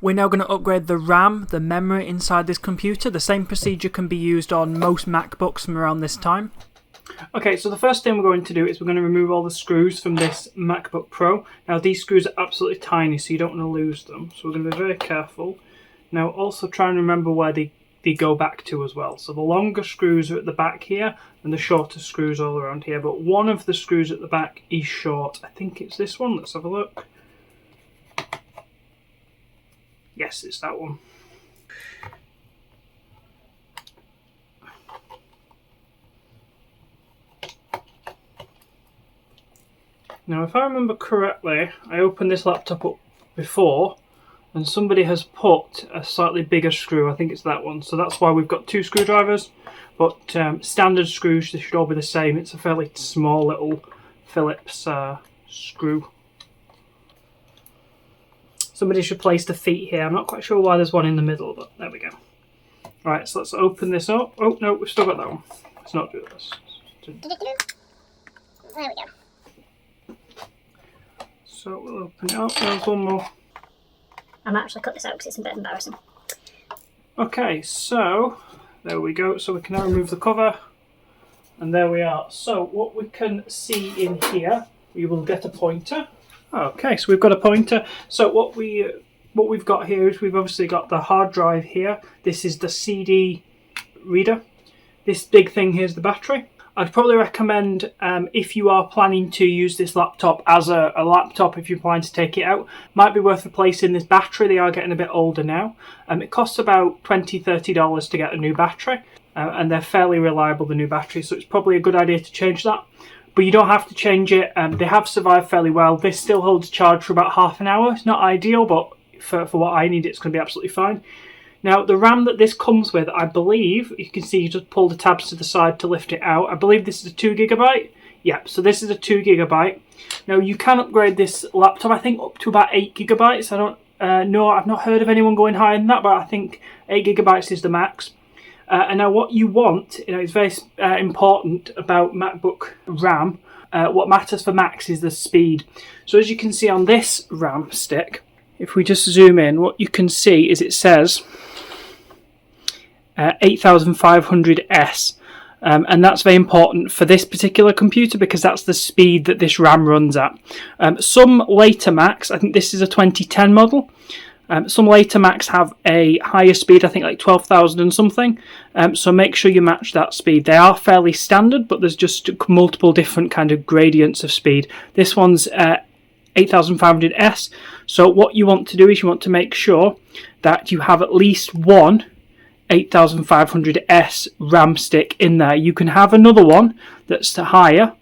We're now going to upgrade the RAM, the memory inside this computer. The same procedure can be used on most MacBooks from around this time. Okay, so the first thing we're going to do is we're going to remove all the screws from this MacBook Pro. Now these screws are absolutely tiny, so you don't want to lose them. So we're going to be very careful. Now also try and remember where they go back to as well. So the longer screws are at the back here and the shorter screws all around here. But one of the screws at the back is short. I think it's this one. Let's have a look. Yes, it's that one. Now, if I remember correctly, I opened this laptop up before and somebody has put a slightly bigger screw. I think it's that one. So that's why we've got two screwdrivers. But standard screws, they should all be the same. It's a fairly small little Phillips screw. Somebody should place the feet here. I'm not quite sure why there's one in the middle, but there we go. Right, so let's open this up. Oh, no, we've still got that one. Let's not do this. There we go. So we'll open it up. There's one more. I might actually cut this out because it's a bit embarrassing. Okay, so there we go. So we can now remove the cover. And there we are. So what we can see in here, we will get a pointer. Okay, so we've got a pointer. So what we've got here is we've obviously got the hard drive here. This is the CD reader. This big thing here is the battery. I'd probably recommend if you are planning to use this laptop as a laptop, if you're planning to take it out, might be worth replacing this battery. They are getting a bit older now. It costs about $20, $30 to get a new battery, and they're fairly reliable, the new battery, so it's probably a good idea to change that. But you don't have to change it. They have survived fairly well. This still holds charge for about half an hour. It's not ideal, but for what I need, it's going to be absolutely fine. Now, the RAM that this comes with, I believe, you can see you just pull the tabs to the side to lift it out. I believe this is a 2GB. Yep, so this is a 2GB. Now, you can upgrade this laptop, I think, up to about 8GB. I don't know, I've not heard of anyone going higher than that, but I think 8GB is the max. And now what you want, it's very important about MacBook RAM. What matters for Macs is the speed. So as you can see on this RAM stick, if we just zoom in, what you can see is it says 8500S. And that's very important for this particular computer because that's the speed that this RAM runs at. Some later Macs, I think this is a 2010 model, some later Macs have a higher speed, I think like 12,000 and something, so make sure you match that speed. They are fairly standard, but there's just multiple different kind of gradients of speed. This one's 8500S, so what you want to do is you want to make sure that you have at least one 8500S RAM stick in there. You can have another one that's higher,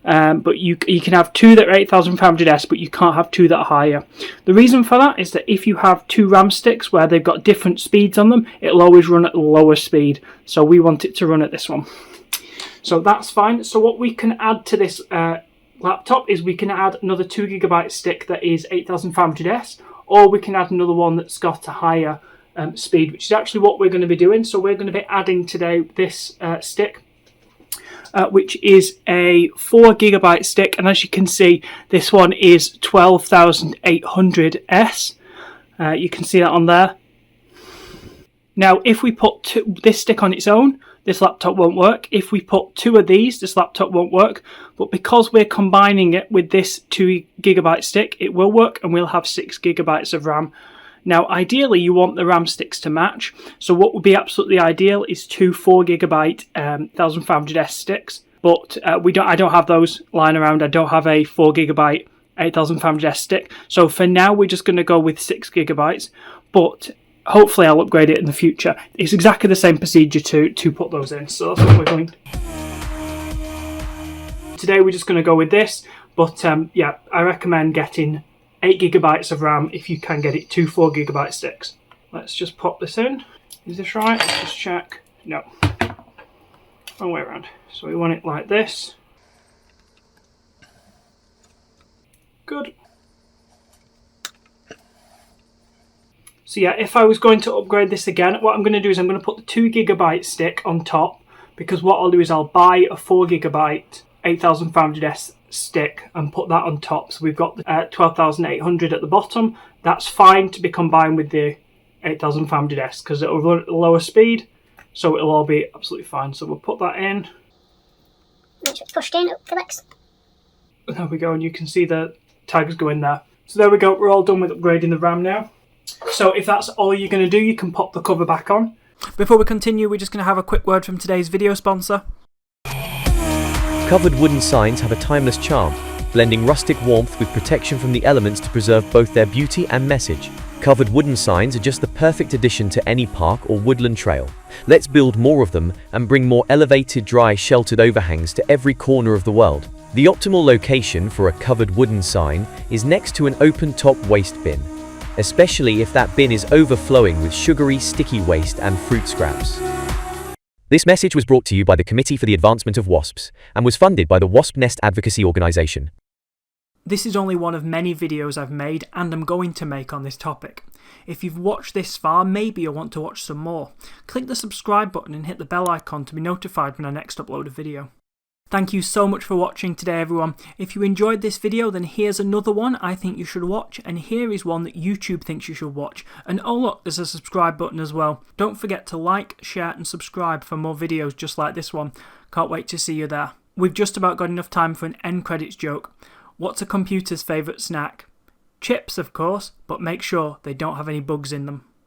but you can have two that are 8500S, but you can't have two that are higher. The reason for that is that if you have two RAM sticks where they've got different speeds on them, it'll always run at a lower speed. So we want it to run at this one. So that's fine. So what we can add to this laptop is we can add another 2GB stick that is 8500S, or we can add another one that's got a higher speed, which is actually what we're going to be doing. So we're going to be adding today this stick, which is a 4GB stick, and as you can see, this one is 12800S. You can see that on there. Now, if we put this stick on its own, this laptop won't work. If we put two of these, this laptop won't work. But because we're combining it with this 2GB stick, it will work, and we'll have 6GB of RAM. Now, ideally, you want the RAM sticks to match. So what would be absolutely ideal is two 4GB 8500S sticks. But I don't have those lying around. I don't have a 4GB 8500S stick. So for now, we're just going to go with 6GB. But hopefully, I'll upgrade it in the future. It's exactly the same procedure to put those in. So that's what we're going to do. Today, we're just going to go with this. But yeah, I recommend getting 8GB of RAM if you can get it, two 4GB sticks. Let's just pop this in. Is this right? Let's just check. No. Wrong way around. So we want it like this. Good. So yeah, if I was going to upgrade this again, what I'm going to do is I'm going to put the 2GB stick on top, because what I'll do is I'll buy a 4GB 8500S stick and put that on top. So we've got the 12800 at the bottom. That's fine to be combined with the 8500S because it'll run at a lower speed, so it'll all be absolutely fine. So we'll put that in. Make sure it's pushed in, it clicks. There we go, and you can see the tags go in there. So there we go, we're all done with upgrading the RAM now. So if that's all you're going to do, you can pop the cover back on. Before we continue, we're just going to have a quick word from today's video sponsor. Covered wooden signs have a timeless charm, blending rustic warmth with protection from the elements to preserve both their beauty and message. Covered wooden signs are just the perfect addition to any park or woodland trail. Let's build more of them and bring more elevated, dry, sheltered overhangs to every corner of the world. The optimal location for a covered wooden sign is next to an open-top waste bin, especially if that bin is overflowing with sugary, sticky waste and fruit scraps. This message was brought to you by the Committee for the Advancement of Wasps and was funded by the Wasp Nest Advocacy Organisation. This is only one of many videos I've made and I'm going to make on this topic. If you've watched this far, maybe you'll want to watch some more. Click the subscribe button and hit the bell icon to be notified when I next upload a video. Thank you so much for watching today, everyone. If you enjoyed this video, then here's another one I think you should watch, and here is one that YouTube thinks you should watch. And oh look, there's a subscribe button as well. Don't forget to like, share and subscribe for more videos just like this one. Can't wait to see you there. We've just about got enough time for an end credits joke. What's a computer's favourite snack? Chips, of course, but make sure they don't have any bugs in them.